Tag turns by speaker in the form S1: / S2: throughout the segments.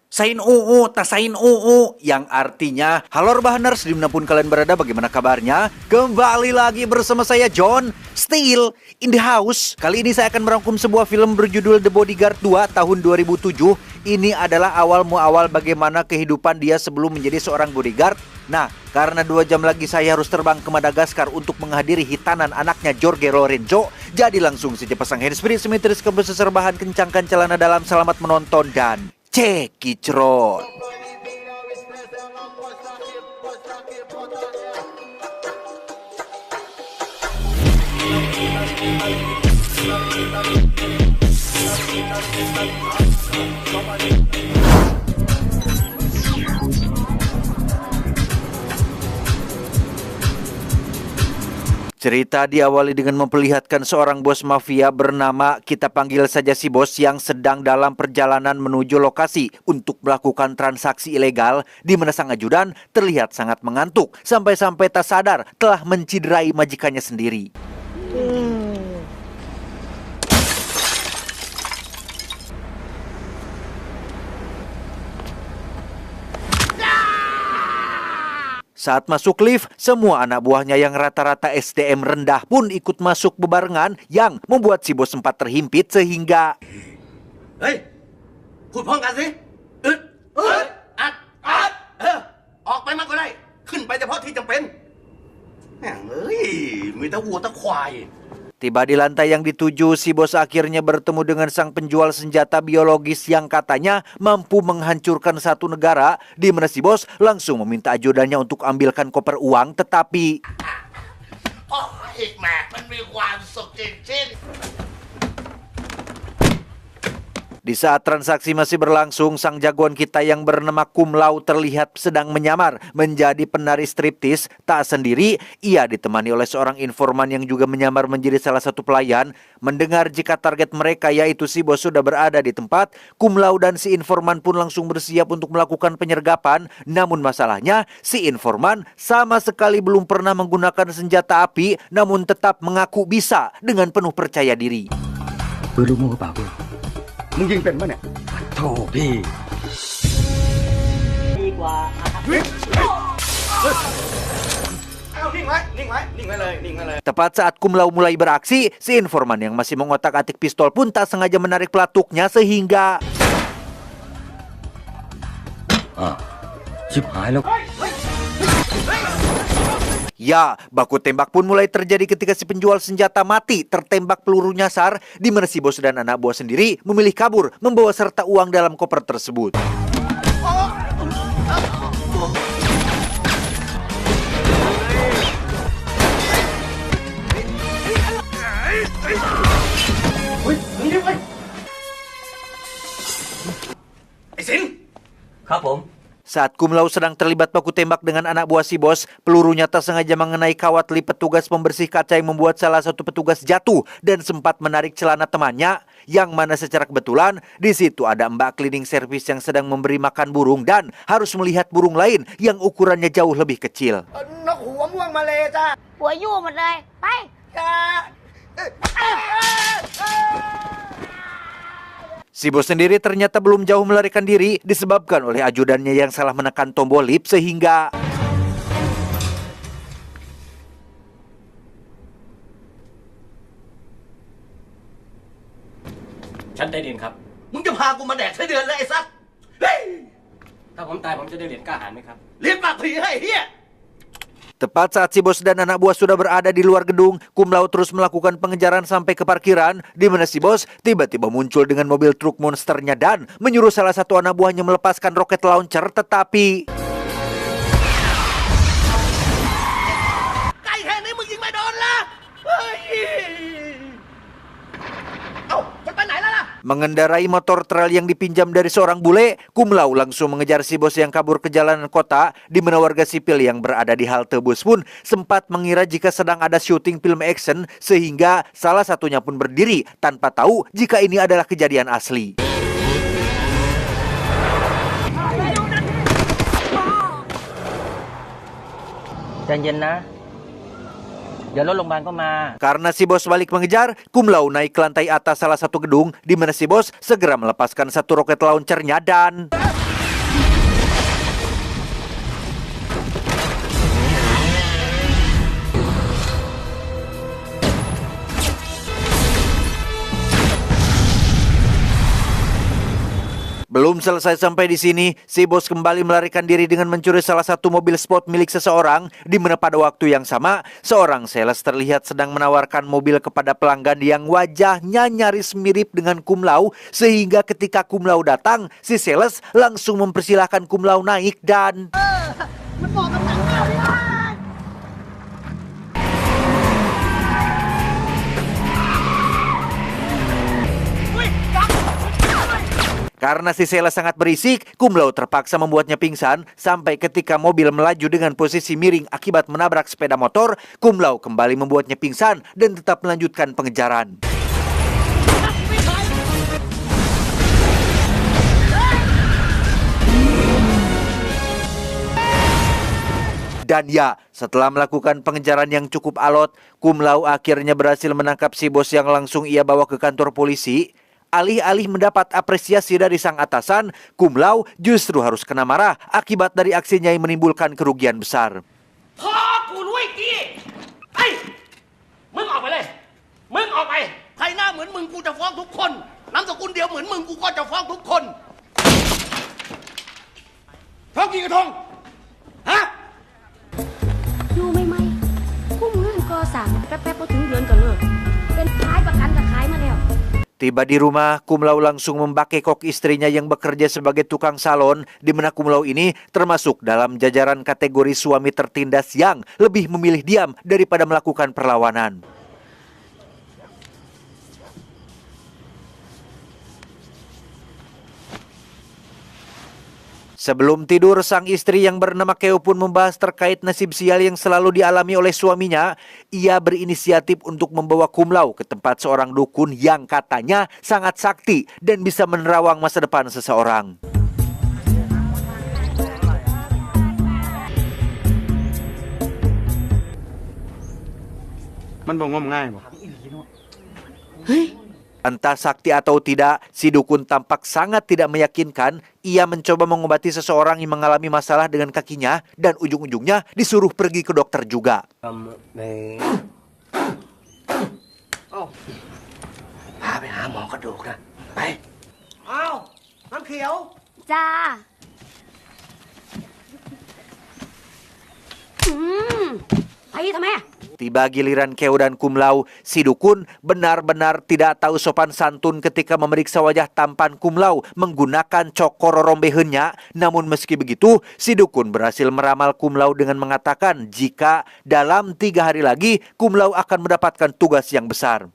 S1: Sain UU, tasain UU, yang artinya halo Rebahaners, dimanapun kalian berada, bagaimana kabarnya? Kembali lagi bersama saya John, still in the house. Kali ini saya akan merangkum sebuah film berjudul The Bodyguard 2 tahun 2007. Ini adalah awal bagaimana kehidupan dia sebelum menjadi seorang bodyguard. Nah, karena 2 jam lagi saya harus terbang ke Madagaskar untuk menghadiri hitanan anaknya Jorge Lorenzo, jadi langsung saja pasang handsfree, simetris, kembali serbahan, kencangkan celana dalam, selamat menonton dan cekicrot. Cerita diawali dengan memperlihatkan seorang bos mafia bernama, kita panggil saja si bos, yang sedang dalam perjalanan menuju lokasi untuk melakukan transaksi ilegal, di mana sang ajudan terlihat sangat mengantuk sampai-sampai tak sadar telah menciderai majikannya sendiri. Saat masuk lift, semua anak buahnya yang rata-rata SDM rendah pun ikut masuk bebarengan, yang membuat si bos sempat terhimpit sehingga...
S2: Hei, พูดพร้อมกันสิอึดอัดออกไปมากก็ได้ขึ้นไปเฉพาะที่จำเป็นแม่งเอ้ยมีแต่วัวแต่ควาย
S1: Tiba di lantai yang dituju, si bos akhirnya bertemu dengan sang penjual senjata biologis yang katanya mampu menghancurkan satu negara, di mana si bos langsung meminta ajudannya untuk ambilkan koper uang, tetapi...
S2: โอ้ยแม่มันมีความสุขจริงๆ
S1: Di saat transaksi masih berlangsung, sang jagoan kita yang bernama Kum Lau terlihat sedang menyamar menjadi penari striptis. Tak sendiri, ia ditemani oleh seorang informan yang juga menyamar menjadi salah satu pelayan. Mendengar jika target mereka, yaitu si bos, sudah berada di tempat, Kum Lau dan si informan pun langsung bersiap untuk melakukan penyergapan. Namun masalahnya, si informan sama sekali belum pernah menggunakan senjata api, namun tetap mengaku bisa dengan penuh percaya diri.
S3: ปืนลูกโม่กระเป๋าพี่มึงยิงเป็นปะเนี่ยโธ่พี่
S4: ดีกว่า
S2: เอานิ่งไว้นิ่งไว้นิ่งไว้เลยนิ่งไว้เลย
S1: Tepat saat Kum Lau mulai beraksi, si informan yang masih mengotak-atik pistol pun tak sengaja menarik pelatuknya sehingga...
S3: ชิบหายแล้ว
S1: Ya, baku tembak pun mulai terjadi ketika si penjual senjata mati tertembak peluru nyasar, di mana si bos dan anak buah sendiri memilih kabur membawa serta uang dalam koper tersebut. Saat Kum Lau sedang terlibat baku tembak dengan anak buah si bos, pelurunya tak sengaja mengenai kawat lip petugas pembersih kaca yang membuat salah satu petugas jatuh dan sempat menarik celana temannya, yang mana secara kebetulan di situ ada mbak cleaning service yang sedang memberi makan burung dan harus melihat burung lain yang ukurannya jauh lebih kecil.
S2: นกหัวม่วงมาเลยจ้า
S4: หัวยู่หมดเลย ไป
S1: Si bos sendiri ternyata belum jauh melarikan diri disebabkan oleh ajudannya yang salah menekan tombol lift sehingga...
S5: ฉันได้เหรียญครับ
S2: มึงจะพากูมาแดกไส้เดือนเลยไอ้สัสเฮ้ย
S5: ถ้าผมตายผมจะได้เหรียญกล้าหาญไหมครับ
S2: เลี้ยงปากผีให้ไอ้เฮีย
S1: Tepat saat si bos dan anak buah sudah berada di luar gedung, Kum Lau terus melakukan pengejaran sampai ke parkiran, di mana si bos tiba-tiba muncul dengan mobil truk monsternya dan menyuruh salah satu anak buahnya melepaskan roket launcher, tetapi...
S2: ไก่แค่นี้มึงยิงไม่โดนละเฮ้ยเอ้ามันไปไหนแล้วล่ะ
S1: Mengendarai motor trail yang dipinjam dari seorang bule, Kum Lau langsung mengejar si bos yang kabur ke jalanan kota, di mana warga sipil yang berada di halte bus pun sempat mengira jika sedang ada syuting film action, sehingga salah satunya pun berdiri tanpa tahu jika ini adalah kejadian asli.
S4: Janjian na. Jalur Longbang ko
S1: Karena si bos balik mengejar, Kum Lau naik ke lantai atas salah satu gedung, di mana si bos segera melepaskan satu roket launchernya dan... Belum selesai sampai di sini, si bos kembali melarikan diri dengan mencuri salah satu mobil sport milik seseorang, di mana pada waktu yang sama, seorang sales terlihat sedang menawarkan mobil kepada pelanggan yang wajahnya nyaris mirip dengan Kum Lau, sehingga ketika Kum Lau datang, si sales langsung mempersilahkan Kum Lau naik dan... Karena si sales sangat berisik, Kum Lau terpaksa membuatnya pingsan sampai ketika mobil melaju dengan posisi miring akibat menabrak sepeda motor, Kum Lau kembali membuatnya pingsan dan tetap melanjutkan pengejaran. Dan ya, setelah melakukan pengejaran yang cukup alot, Kum Lau akhirnya berhasil menangkap si bos yang langsung ia bawa ke kantor polisi. Alih-alih mendapat apresiasi dari sang atasan, Kum Lau justru harus kena marah akibat dari aksinya yang menimbulkan kerugian besar.
S2: พ่อกูรู้อีกทีไอ้มึงออกไปเลย มึงออกไป ใครหน้าเหมือนมึงกูจะฟ้องทุกคน นามสกุลเดียวเหมือนมึงกูก็จะฟ้องทุกคน ฟ้องกี่กระทง ฮะ
S6: อยู่ใหม่ๆกุ้งเรื่องก่อสร้างแป๊บๆพอถึงเดือนก็เลิกเป็นขายประกันก็ขายมาแล้ว
S1: Tiba di rumah, Kum Lau langsung membakekok istrinya yang bekerja sebagai tukang salon, di mana Kum Lau ini termasuk dalam jajaran kategori suami tertindas yang lebih memilih diam daripada melakukan perlawanan. Sebelum tidur, sang istri yang bernama Keo pun membahas terkait nasib sial yang selalu dialami oleh suaminya. Ia berinisiatif untuk membawa Kum Lau ke tempat seorang dukun yang katanya sangat sakti dan bisa menerawang masa depan seseorang. Entah sakti atau tidak, si dukun tampak sangat tidak meyakinkan. Ia mencoba mengobati seseorang yang mengalami masalah dengan kakinya dan ujung-ujungnya disuruh pergi ke dokter juga.
S2: พาไปหาหมอกระดูกนะ ไป อ้าว น้ำเขียว
S6: จ้าไปทำไม
S1: Tiba giliran Keo dan Kum Lau, si dukun benar-benar tidak tahu sopan santun ketika memeriksa wajah tampan Kum Lau menggunakan cokor rombehennya. Namun meski begitu, si dukun berhasil meramal Kum Lau dengan mengatakan jika dalam 3 hari lagi Kum Lau akan mendapatkan tugas yang besar.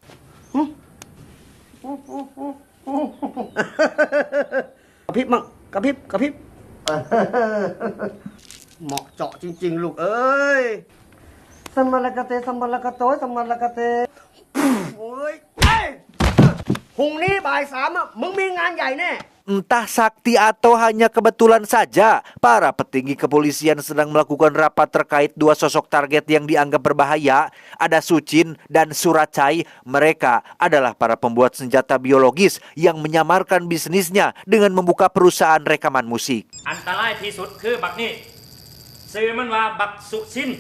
S2: กระพริบมั่งกระพริบกระพริบ เหมาะเจาะจริงๆ ลูกเอ้ยสมรกเตสมรกโตสมรกเตโอ้ยพรุ่งนี้บ่าย 3 มึงมีงานใหญ่แน่
S1: Entah sakti atau hanya kebetulan saja, para petinggi kepolisian sedang melakukan rapat terkait 2 sosok target yang dianggap berbahaya. Ada Sucin dan Suracai. Mereka adalah para pembuat senjata biologis yang menyamarkan bisnisnya dengan membuka perusahaan rekaman musik.
S5: อันตรายที่สุดคือบักนี่ซื้อมันว่าบักสุชิน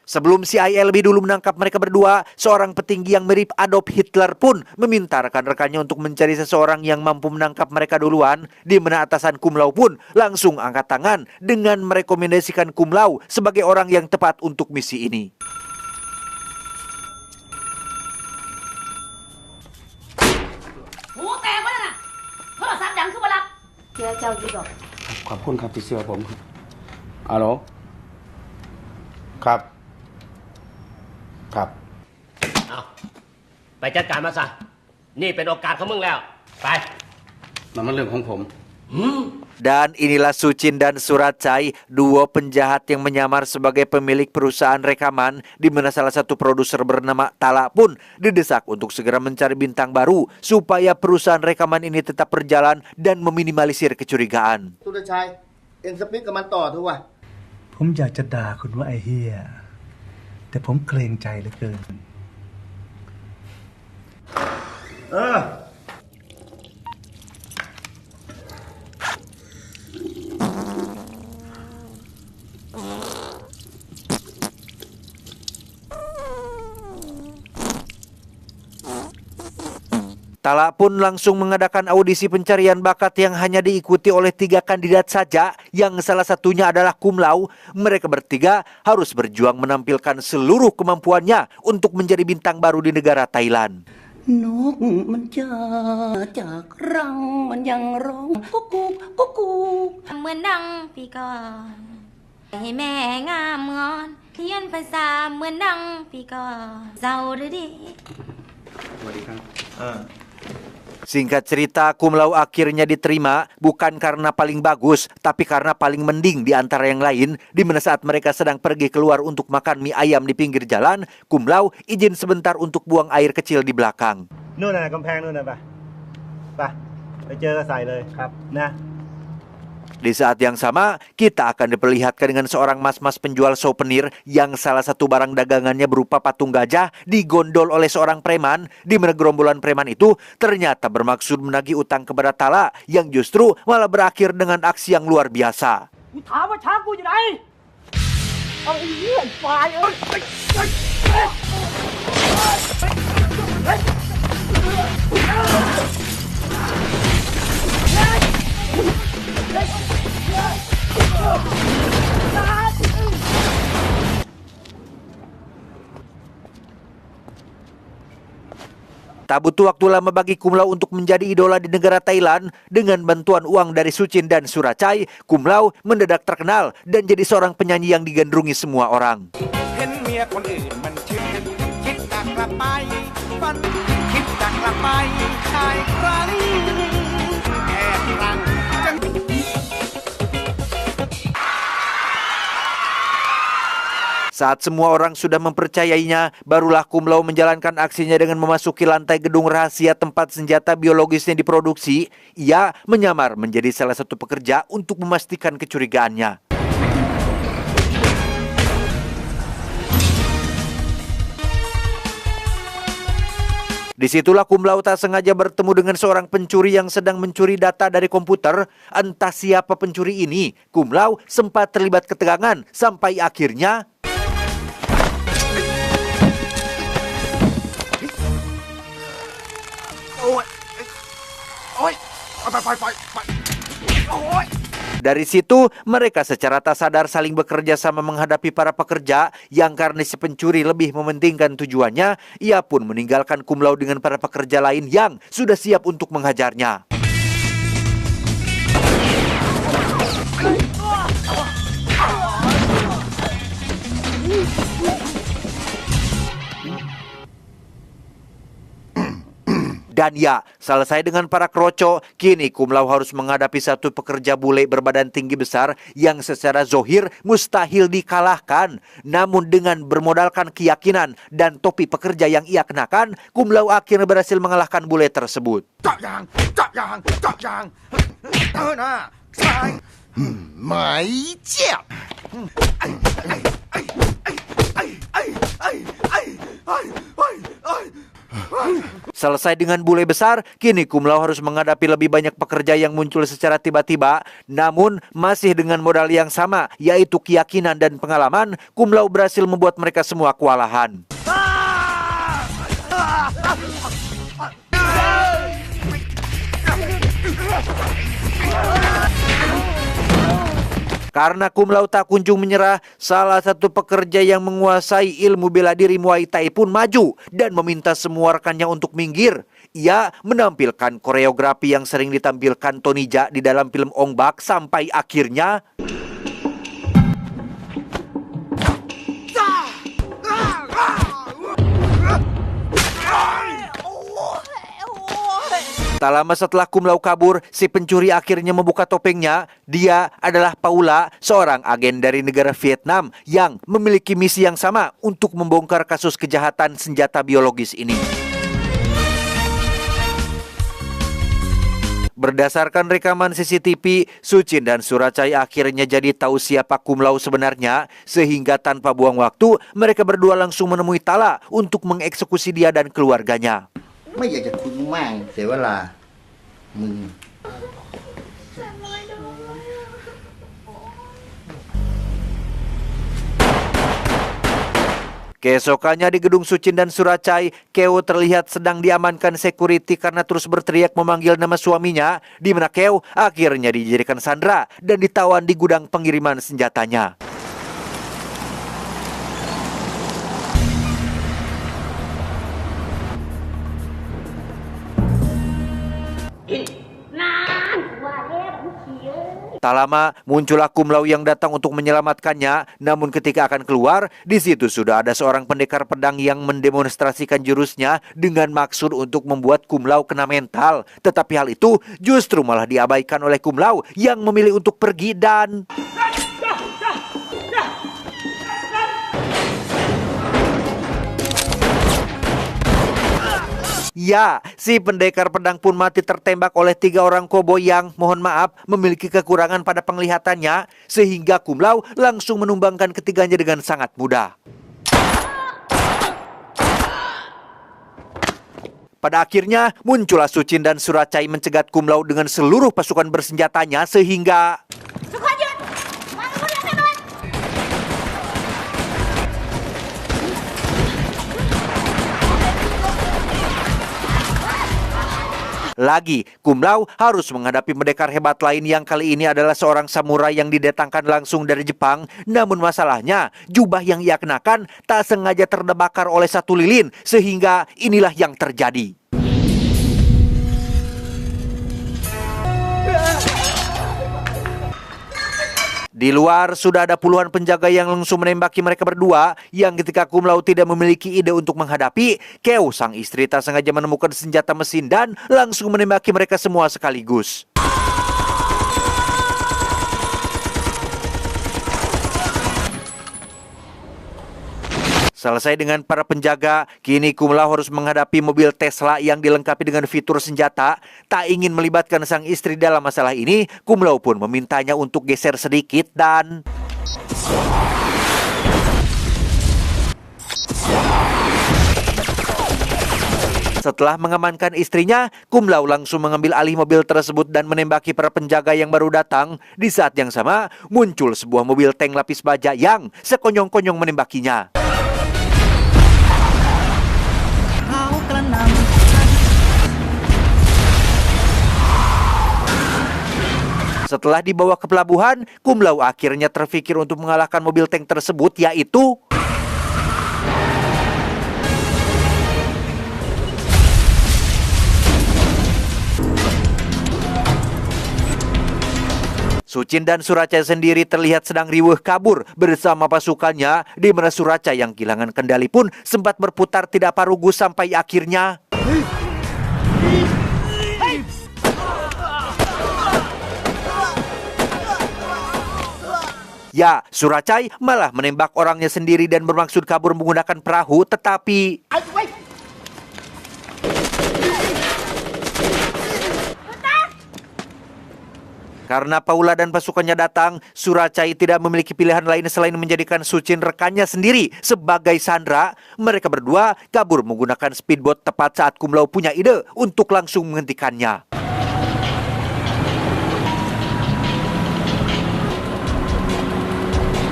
S1: Sebelum CIA lebih dulu menangkap mereka berdua, seorang petinggi yang mirip Adolf Hitler pun meminta rekan-rekannya untuk mencari seseorang yang mampu menangkap mereka duluan, di mana atasan Kum Lau pun langsung angkat tangan dengan merekomendasikan Kum Lau sebagai orang yang tepat untuk misi ini.
S3: Khop khunครับที่เชื่อผมฮัลโหลครับ ครับ
S5: เอาไปจัดการมาซะ นี่เป็นโอกาสของมึงแล้ว ไป
S3: มันเรื่องของผม
S1: Dan inilah Sucin dan Suracai, 2 penjahat yang menyamar sebagai pemilik perusahaan rekaman, di mana salah satu produser bernama Tala pun didesak untuk segera mencari bintang baru supaya perusahaan rekaman ini tetap berjalan dan meminimalisir kecurigaan.
S2: สุรชัย เอ็งสปิกกับมันต่อเถอะวะ
S7: ผมอยากจะด่าคุณว่าไอ้เฮียแต่ผมเกรงใจเหลือเกิน
S1: Tala pun langsung mengadakan audisi pencarian bakat yang hanya diikuti oleh 3 kandidat saja, yang salah satunya adalah cum laude. Mereka bertiga harus berjuang menampilkan seluruh kemampuannya untuk menjadi bintang baru di negara Thailand.
S8: นกมันจะจากรังมันยังร้องกุ๊กกุ๊กกุ๊กกุ๊ก
S6: เหมือนดังปีก่อนให้แม่งามงอนเขียนภาษาเหมือนดังปีก่อนเจ้าหรือดี
S1: Singkat cerita, cum laude akhirnya diterima bukan karena paling bagus, tapi karena paling mending di antara yang lain. Di mana saat mereka sedang pergi keluar untuk makan mie ayam di pinggir jalan, cum laude izin sebentar untuk buang air kecil di belakang.
S7: นู่นน่ะกำแพงนู่นน่ะไปเจอก็ใส่เลยครับนะ
S1: Di saat yang sama, kita akan diperlihatkan dengan seorang mas-mas penjual souvenir yang salah satu barang dagangannya berupa patung gajah digondol oleh seorang preman, di mana gerombolan preman itu ternyata bermaksud menagih utang kepada Tala yang justru malah berakhir dengan aksi yang luar biasa.
S8: ถามว่าช้างกูอยู่ไหนเอาไอ้เหี้ยฝ่ายเอ้ย
S1: Tak butuh waktu lama bagi cum laude untuk menjadi idola di negara Thailand. Dengan bantuan uang dari Suchin dan Surachai, cum laude mendadak terkenal dan jadi seorang penyanyi yang digandrungi semua orang.
S9: เห็นเมียคนอื่นมันชื่นคิดจะกลับไปฝันคิดจะกลับไปชายครั้งแก่ครั้งจะ
S1: Saat semua orang sudah mempercayainya, barulah cum laude menjalankan aksinya dengan memasuki lantai gedung rahasia tempat senjata biologisnya diproduksi. Ia menyamar menjadi salah satu pekerja untuk memastikan kecurigaannya. Disitulah cum laude tak sengaja bertemu dengan seorang pencuri yang sedang mencuri data dari komputer. Entah siapa pencuri ini, cum laude sempat terlibat ketegangan sampai akhirnya dari situ, mereka secara tak sadar saling bekerja sama menghadapi para pekerja yang karena si pencuri lebih mementingkan tujuannya, ia pun meninggalkan cum laude dengan para pekerja lain yang sudah siap untuk menghajarnya. Dan ya, selesai dengan para kroco, kini cum laude harus menghadapi satu pekerja bule berbadan tinggi besar yang secara zohir mustahil dikalahkan. Namun dengan bermodalkan keyakinan dan topi pekerja yang ia kenakan, cum laude akhirnya berhasil mengalahkan bule tersebut.
S9: เจาะยางเจาะยางเจาะยางหน้าซ้ายหมายเจี๊ยบ
S1: Selesai dengan bule besar, kini cum laude harus menghadapi lebih banyak pekerja yang muncul secara tiba-tiba. Namun, masih dengan modal yang sama, yaitu keyakinan dan pengalaman, cum laude berhasil membuat mereka semua kewalahan. Karena cum laude tak kunjung menyerah, salah satu pekerja yang menguasai ilmu bela diri Muay Thai pun maju dan meminta semua rekannya untuk minggir. Ia menampilkan koreografi yang sering ditampilkan Tony Jaa di dalam film Ong Bak sampai akhirnya tak lama setelah cum laude kabur, si pencuri akhirnya membuka topengnya. Dia adalah Paula, seorang agen dari negara Vietnam yang memiliki misi yang sama untuk membongkar kasus kejahatan senjata biologis ini. Berdasarkan rekaman CCTV, Suchin dan Surachai akhirnya jadi tahu siapa cum laude sebenarnya, sehingga tanpa buang waktu, mereka berdua langsung menemui Tala untuk mengeksekusi dia dan keluarganya.
S2: ไม่อยากจะคุยมากเสียเวลามึง
S1: Keesokannya di gedung Sucin dan Suracai, Keo terlihat sedang diamankan security karena terus berteriak memanggil nama suaminya, di mana Keo akhirnya dijadikan sandera dan ditawan di gudang pengiriman senjatanya. Tak lama muncullah Kumlau yang datang untuk menyelamatkannya. Namun ketika akan keluar, di situ sudah ada seorang pendekar pedang yang mendemonstrasikan jurusnya dengan maksud untuk membuat Kumlau kena mental. Tetapi hal itu justru malah diabaikan oleh Kumlau yang memilih untuk pergi dan... Ya, si pendekar pedang pun mati tertembak oleh 3 orang koboi yang, mohon maaf, memiliki kekurangan pada penglihatannya, sehingga Kumlau langsung menumbangkan ketiganya dengan sangat mudah. Pada akhirnya, muncullah Sucin dan Suracai mencegat Kumlau dengan seluruh pasukan bersenjatanya sehingga... Lagi, Kumlau harus menghadapi pendekar hebat lain yang kali ini adalah seorang samurai yang didatangkan langsung dari Jepang. Namun masalahnya, jubah yang ia kenakan tak sengaja terbakar oleh satu lilin, sehingga inilah yang terjadi. Di luar sudah ada puluhan penjaga yang langsung menembaki mereka berdua, yang ketika Kumlau tidak memiliki ide untuk menghadapi, Keo sang istri tak sengaja menemukan senjata mesin dan langsung menembaki mereka semua sekaligus. Selesai dengan para penjaga, kini Kumlau harus menghadapi mobil Tesla yang dilengkapi dengan fitur senjata. Tak ingin melibatkan sang istri dalam masalah ini, Kumlau pun memintanya untuk geser sedikit dan... Setelah mengamankan istrinya, Kumlau langsung mengambil alih mobil tersebut dan menembaki para penjaga yang baru datang. Di saat yang sama, muncul sebuah mobil tank lapis baja yang sekonyong-konyong menembakinya. Setelah dibawa ke pelabuhan, Kumlau akhirnya terpikir untuk mengalahkan mobil tank tersebut, yaitu... Sucin dan Suracai sendiri terlihat sedang riweuh kabur bersama pasukannya, di mana Suracai yang kehilangan kendali pun sempat berputar tidak parugu sampai akhirnya... Ya, Suracai malah menembak orangnya sendiri dan bermaksud kabur menggunakan perahu, tetapi... Karena Paula dan pasukannya datang, Suracai tidak memiliki pilihan lain selain menjadikan Sucin rekannya sendiri sebagai sandera. Mereka berdua kabur menggunakan speedboat tepat saat Kumlau punya ide untuk langsung menghentikannya.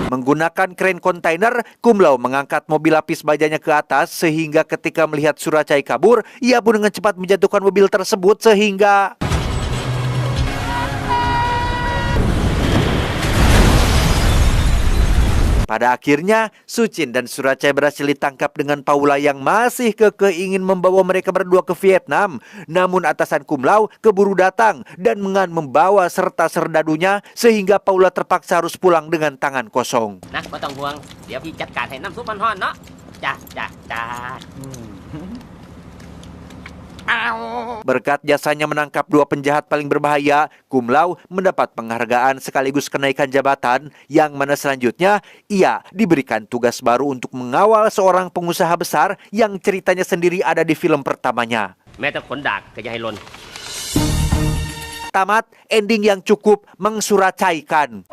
S1: Menggunakan kren kontainer, Kumlau mengangkat mobil lapis bajanya ke atas sehingga ketika melihat Suracai kabur, ia pun dengan cepat menjatuhkan mobil tersebut sehingga... Pada akhirnya, Sucin dan Suracai berhasil ditangkap dengan Paula yang masih kekeh ingin membawa mereka berdua ke Vietnam. Namun atasan Kumlau keburu datang dan membawa serta serdadunya sehingga Paula terpaksa harus pulang dengan tangan kosong.
S5: Nah,บ่ต้องห่วง เดี๋ยวพี่จัดการให้น้ำซุปมันฮ้อนเนาะ จ้า
S1: Berkat jasanya menangkap 2 penjahat paling berbahaya, Kumlau mendapat penghargaan sekaligus kenaikan jabatan, yang mana selanjutnya ia diberikan tugas baru untuk mengawal seorang pengusaha besar yang ceritanya sendiri ada di film pertamanya.
S5: แม้แต่ขนดากก็อย่าให้หล่น
S1: Tamat, ending yang cukup mensuracaikan.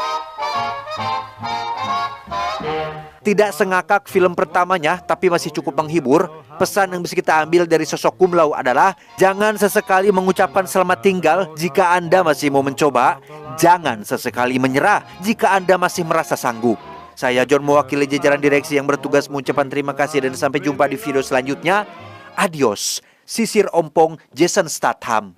S1: Tidak sengakak film pertamanya, tapi masih cukup menghibur. Pesan yang bisa kita ambil dari sosok Kumlau adalah jangan sesekali mengucapkan selamat tinggal jika Anda masih mau mencoba. Jangan sesekali menyerah jika Anda masih merasa sanggup. Saya John mewakili jajaran direksi yang bertugas mengucapkan terima kasih dan sampai jumpa di video selanjutnya. Adios. Sisir ompong Jason Statham.